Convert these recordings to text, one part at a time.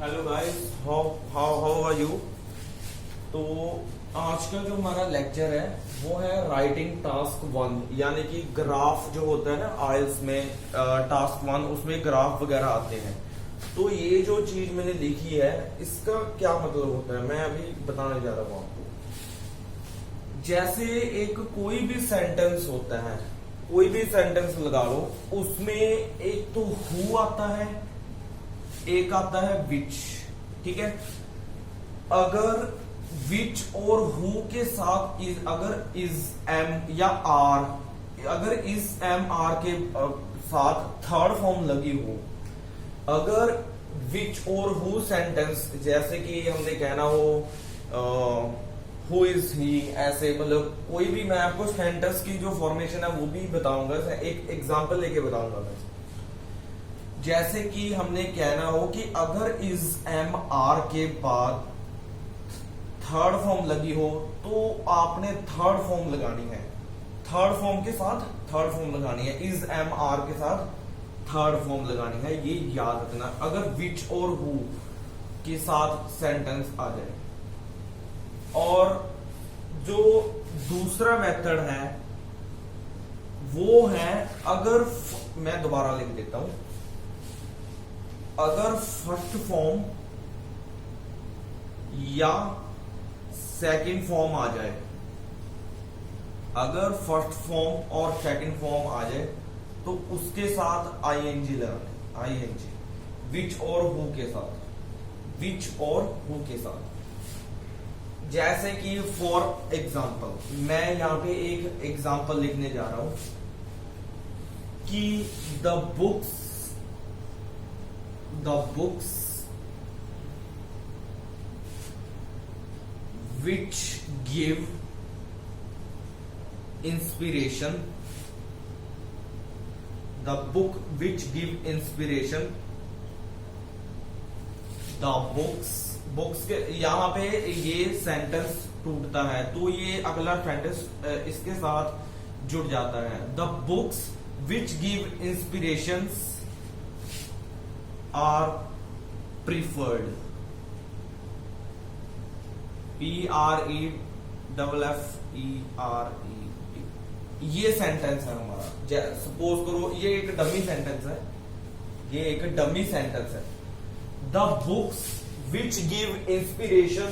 Hello guys, how how are you. तो आज का जो हमारा लेक्चर है वो है राइटिंग टास्क 1, यानी कि ग्राफ जो होता है ना आइल्स में, टास्क 1 उसमें ग्राफ वगैरह आते हैं। तो ये जो चीज मैंने लिखी है इसका क्या मतलब होता है मैं अभी बताने जा रहा हूँ आपको। जैसे एक कोई भी सेंटेंस होता है, कोई भी सेंटेंस लगा लो, उसमें एक तो हु आता है, एक आता है विच। ठीक है, अगर विच और हु के साथ अगर इज एम या आर, अगर इज एम आर के साथ थर्ड फॉर्म लगी हो, अगर विच और हु सेंटेंस, जैसे कि हमने कहना हो हु इज ही, ऐसे मतलब कोई भी मैं आपको सेंटेंस की जो फॉर्मेशन है वो भी बताऊंगा, एक एग्जांपल लेके बताऊंगा मैं। जैसे कि हमने कहना हो कि अगर इज एम आर के बाद थर्ड फॉर्म लगी हो तो आपने थर्ड फॉर्म लगानी है, थर्ड फॉर्म के साथ थर्ड फॉर्म लगानी है, इज एम आर के साथ थर्ड फॉर्म लगानी है, ये याद रखना अगर विच और हु के साथ सेंटेंस आ जाए। और जो दूसरा मेथड है वो है, अगर मैं दोबारा लिख देता हूं, अगर फर्स्ट फॉर्म या सेकंड फॉर्म आ जाए, अगर फर्स्ट फॉर्म और सेकंड फॉर्म आ जाए तो उसके साथ आईएनजी लगाना, आईएनजी विच और हु के साथ, विच और हु के साथ। जैसे कि फॉर एग्जाम्पल मैं यहां पे एक एग्जाम्पल लिखने जा रहा हूं कि the books which give inspiration, the book which give inspiration, the books के यहां पे ये सेंटेंस टूटता है तो ये अगला सेंटेंस इसके साथ जुड़ जाता है। the books which give inspirations are preferred, PREFFERED, ये सेंटेंस है हमारा। सपोज करो ये एक डमी सेंटेंस है, ये एक डमी सेंटेंस है। The books which give inspiration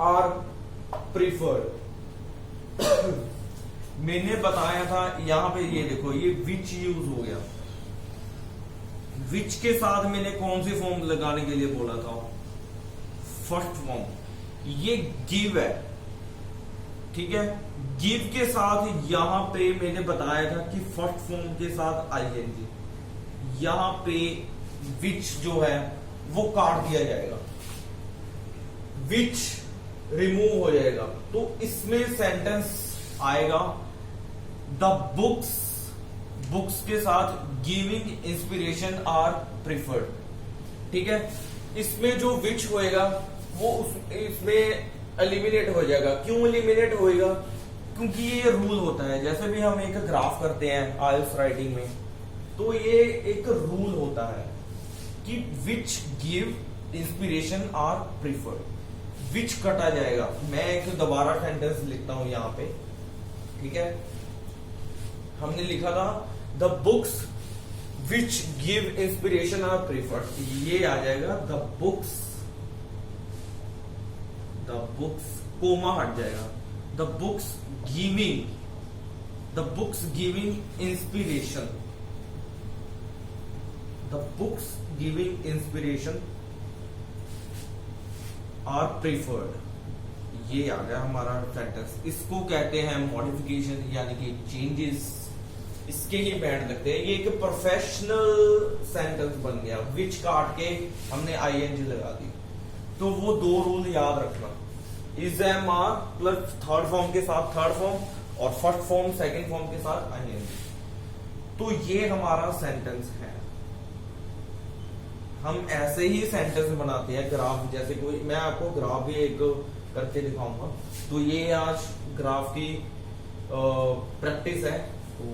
are preferred. मैंने बताया था यहां पे, ये देखो ये विच यूज हो गया, विच के साथ मैंने कौन सी फॉर्म लगाने के लिए बोला था, फर्स्ट फॉर्म। ये गिव है, ठीक है, गिव के साथ यहां पे मैंने बताया था कि फर्स्ट फॉर्म के साथ आईएनजी, यहां पे विच जो है वो काट दिया जाएगा, विच रिमूव हो जाएगा, तो इसमें सेंटेंस आएगा द बुक्स के साथ गिविंग इंस्पिरेशन आर प्रिफर्ड। ठीक है, इसमें जो विच होएगा वो इसमें एलिमिनेट हो जाएगा। क्यों एलिमिनेट होएगा? क्योंकि ये रूल होता है, जैसे भी हम एक ग्राफ करते हैं आइल्स राइटिंग में, तो ये एक रूल होता है कि which give inspiration are preferred, which कटा जाएगा। मैं एक दोबारा सेंटेंस लिखता हूं यहां पे, ठीक है, हमने लिखा था the books which give inspiration are preferred, ये आ जाएगा द बुक्स कोमा हट जाएगा, the books giving inspiration, the books giving inspiration are preferred, ये आ गया हमारा सेंटेंस। इसको कहते हैं मॉडिफिकेशन, यानी कि चेंजेस, इसके ही बैंड लगते हैं। ये एक प्रोफेशनल सेंटेंस बन गया, विच काट के हमने आईएनजी लगा दी। तो वो दो रूल याद रखना, is am are plus third form के साथ थर्ड फॉर्म और फर्स्ट फॉर्म सेकंड फॉर्म के साथ आईएनजी। तो ये हमारा सेंटेंस है। हम ऐसे ही सेंटेंस बनाते हैं ग्राफ, जैसे कोई, मैं आपको ग्राफ भी एक करके दिखाऊंगा। तो ये आज ग्राफ की प्रैक्टिस है, तो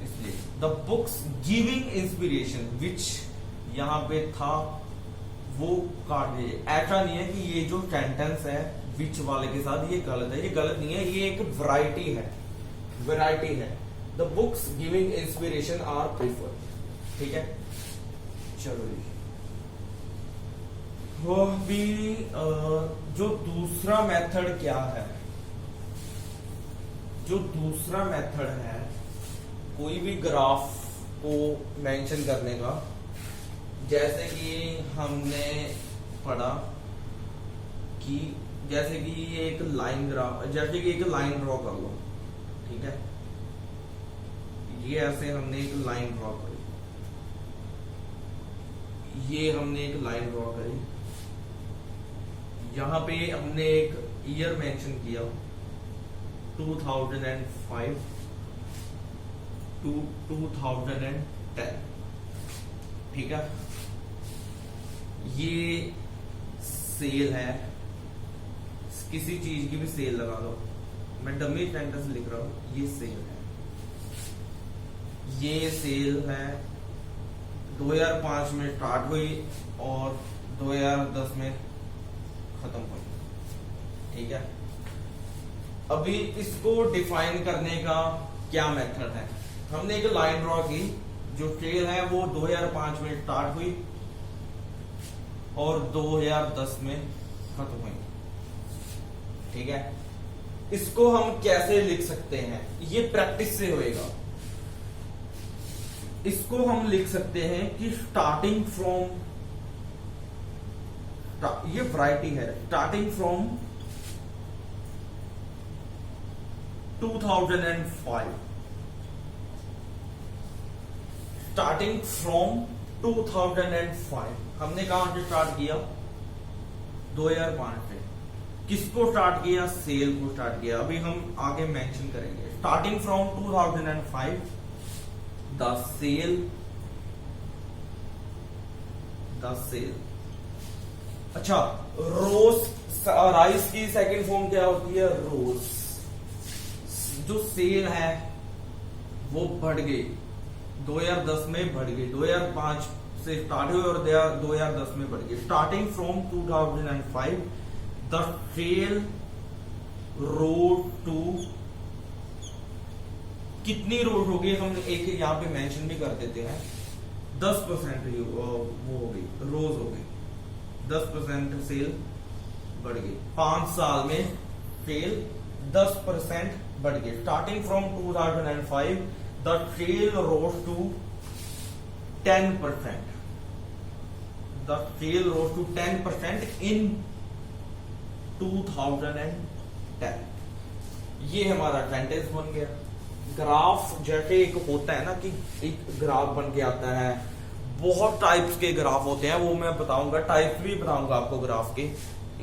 इसलिए द बुक्स गिविंग इंस्पिरेशन, विच यहां पे था वो काट दीजिए। ऐसा नहीं है कि ये जो सेंटेंस है विच वाले के साथ ये गलत है, ये गलत नहीं है, ये एक वैरायटी है, वैरायटी है। The books giving inspiration are prefer. ठीक है, चलो जी। वो भी जो दूसरा मेथड क्या है, जो दूसरा मेथड है कोई भी ग्राफ को मेंशन करने का, जैसे कि हमने पढ़ा कि जैसे कि ये एक लाइन ग्राफ, जैसे कि एक लाइन ड्रॉ कर लो। ठीक है, ये ऐसे हमने एक लाइन ड्रॉ करी, ये हमने एक लाइन ड्रॉ करी, यहां पे हमने एक ईयर मेंशन किया 2005 to 2010। ठीक है, ये सेल है, किसी चीज की भी सेल लगा लो, मैं डमी सेंटेंस लिख रहा हूं, ये सेल है, ये सेल है 2005 में स्टार्ट हुई और 2010 में खत्म हुई। ठीक है, अभी इसको डिफाइन करने का क्या मेथड है, हमने एक लाइन ड्रॉ की, जो सेल है वो 2005 में स्टार्ट हुई और 2010 में खत्म हुई। ठीक है, इसको हम कैसे लिख सकते हैं, ये प्रैक्टिस से होएगा। इसको हम लिख सकते हैं कि स्टार्टिंग फ्रॉम, ये वैरायटी है, स्टार्टिंग फ्रॉम 2005, स्टार्टिंग फ्रॉम 2005, हमने कहां से स्टार्ट किया, 2005 से। किसको स्टार्ट किया, सेल को स्टार्ट किया, अभी हम आगे मेंशन करेंगे। स्टार्टिंग फ्रॉम 2005 द सेल, अच्छा रोज, राइस की सेकंड फॉर्म क्या होती है, रोज। जो सेल है वो बढ़ गई, 2010 में बढ़ गई, 2005 से स्टार्ट हुई और 2010 में बढ़ गई। Starting from 2005 the sale rose to, कितनी रोज हो गई, हम एक यहाँ पे मेंशन भी कर देते हैं, 10% वो हो गई, रोज हो गई, 10% सेल बढ़ गई। 5 साल में सेल 10% बढ़ गई। Starting from 2005 the sale rose to 10%, the sale rose to 10% in 2010। ये हमारा सेंटेंस बन गया। ग्राफ जैसे एक होता है ना कि एक ग्राफ बन के आता है, बहुत टाइप्स के ग्राफ होते हैं, वो मैं बताऊंगा, टाइप्स भी बताऊंगा आपको ग्राफ के।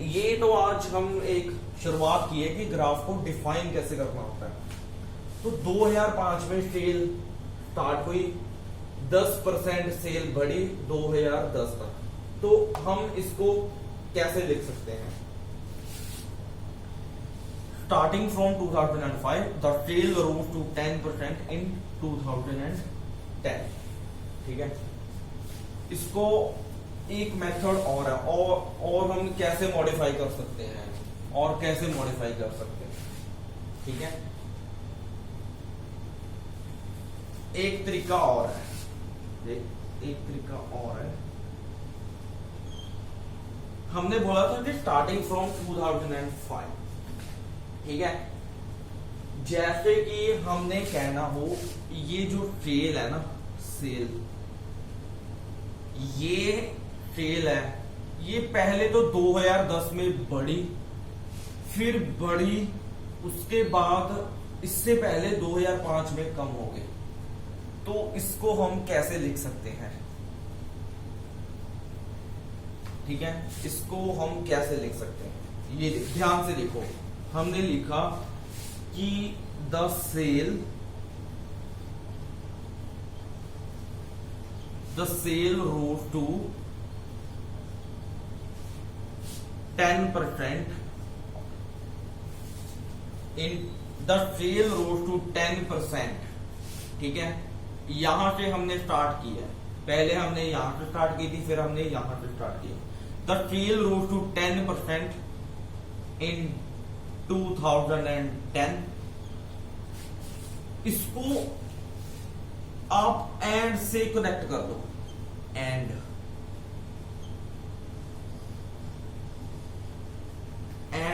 ये तो आज हम एक शुरुआत की है कि ग्राफ को डिफाइन कैसे करना होता है। तो 2005 में सेल स्टार्ट हुई, 10% सेल बढ़ी 2010 तक। तो हम इसको कैसे लिख सकते हैं, starting from 2005 the sale rose to 10% in 2010। ठीक है, इसको एक मेथड और है, और हम कैसे मॉडिफाई कर सकते हैं, और कैसे मॉडिफाई कर सकते हैं। ठीक है, एक तरीका और है, एक तरीका और है। हमने बोला था कि स्टार्टिंग फ्रॉम 2005। ठीक है, जैसे कि हमने कहना हो ये जो सेल है ना, सेल, ये सेल है, ये पहले तो 2010 में बढ़ी, फिर बढ़ी, उसके बाद इससे पहले 2005 में कम हो गई। तो इसको हम कैसे लिख सकते हैं, ठीक है, इसको हम कैसे लिख सकते हैं, ये ध्यान से लिखो। हमने लिखा कि the sale rose to 10% in the sale rose to 10%। ठीक है, यहां से हमने स्टार्ट किया, पहले हमने यहां से स्टार्ट की थी, फिर हमने यहां से स्टार्ट किया। The sale rose to 10% in 2010। इसको आप एंड से कनेक्ट कर दो, एंड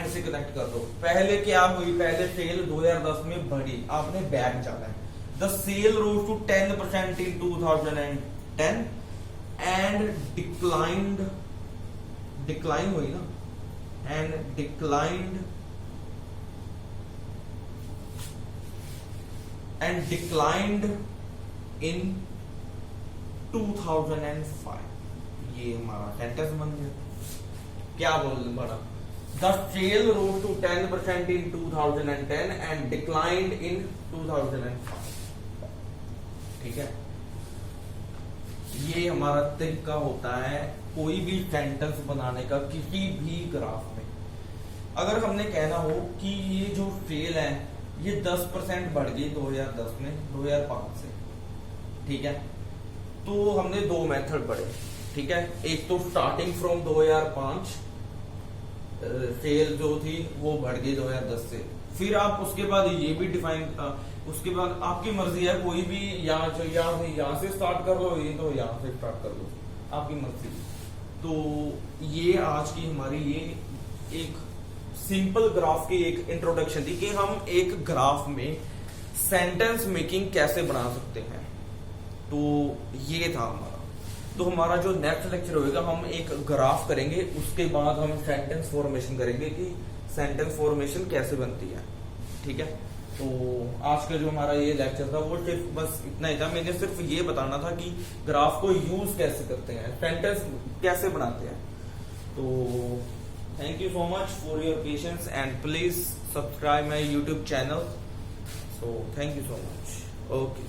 से कनेक्ट कर दो। पहले क्या हुई, पहले सेल 2010 में बढ़ी, आपने बैक जाना है। The sale rose to 10% in 2010 and decline हुई ना, एंड डिक्लाइंड इन 2005। ये हमारा सेंटेंस बन गया। क्या बोल बड़ा, the sale rose to 10% in 2010 and declined in 2005। ठीक है, ये हमारा तरीका होता है कोई भी सेंटेंस बनाने का किसी भी ग्राफ में। अगर हमने कहना हो कि ये जो सेल है ये 10% बढ़ गई 2010 में 2005 से, ठीक है, तो हमने दो मेथड पढ़े। ठीक है, एक तो स्टार्टिंग फ्रॉम 2005 सेल जो थी वो बढ़ गई 2010 से, फिर आप उसके बाद ये भी डिफाइन, उसके बाद आपकी मर्जी है, कोई भी यहाँ से स्टार्ट कर लो, ये तो यहाँ से स्टार्ट कर लो, आपकी मर्जी। तो ये आज की हमारी ये एक सिंपल ग्राफ की एक इंट्रोडक्शन थी कि हम एक ग्राफ में सेंटेंस मेकिंग कैसे बना सकते हैं। तो ये था हमारा। तो हमारा जो नेक्स्ट लेक्चर होगा, हम एक ग्राफ करेंगे, उसके बाद हम सेंटेंस फॉर्मेशन करेंगे कि सेंटेंस फॉर्मेशन कैसे बनती है। ठीक है, तो आज का जो हमारा ये लेक्चर था वो सिर्फ बस इतना ही था। मैंने सिर्फ ये बताना था कि ग्राफ को यूज कैसे करते हैं, सेंटेंस कैसे बनाते हैं। तो thank you so much for your patience and please subscribe my YouTube channel. So thank you so much. Okay.